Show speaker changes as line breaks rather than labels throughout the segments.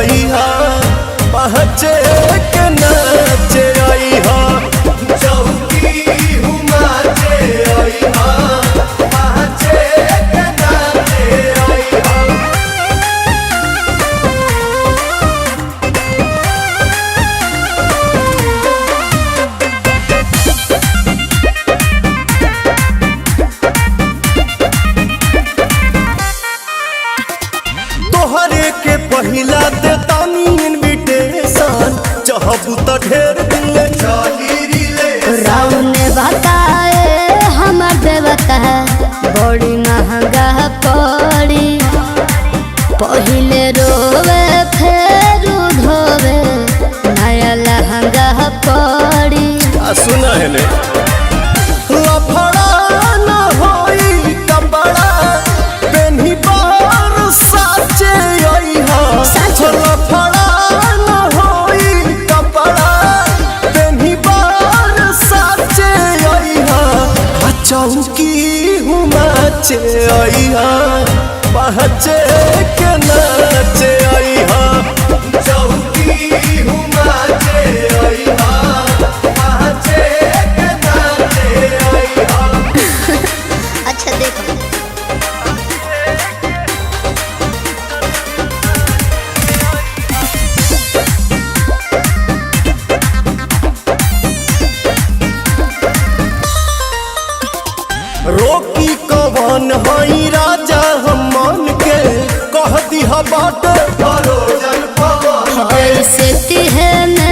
आई हा पहचे के नाचे आई हा चौकी हुमाचे आई हा पहचे के नाचे आई हा। तोहरे के पहिला देतानी इनविटेशन चाहबू त ढेर दिन ले चली रिले
राउन बताए हमर देवता बड़ी महंगा पड़ी पहिले रोवे फेर धोवे नया लहंगा पड़ी।
सुना है ने लफड़ा न होई कपड़ा पेन्ही बार साचे आई हा लफड़ा न होई कपड़ा पेन्ही बार साचे आई हा चौकी हुमाचे आई हा पहचे के नाचे आई हा चौकी हुमाचे आई हा पहचे के नाचे आई हा।
अच्छा देखो
रोकी कवन हई राजा हम मन के कह दिहा बाट भरोजन पवन
ऐसे तिहने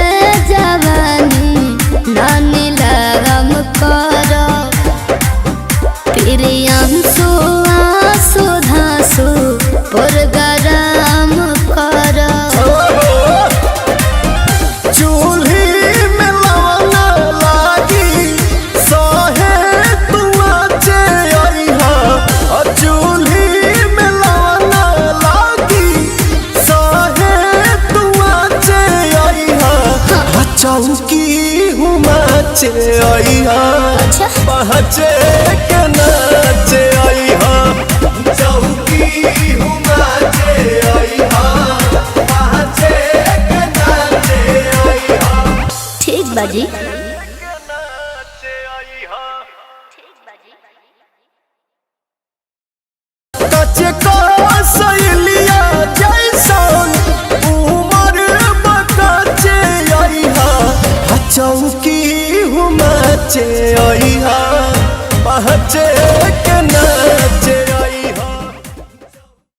जवानी नानी लगम करो प्रियांशु आंसू धांसू पुरगराम करो।
चूल्ही में लवना लागी सहे तुआचे आई हा चूल्ही में लवना लागी सहे तुआचे आई हा चौकी हुमाचे आई हा पहचे के नाचे आई हा चौकी हुमाचे आई हा पहचे के नाचे आई हा।
ठीक बाजी।
कच्चे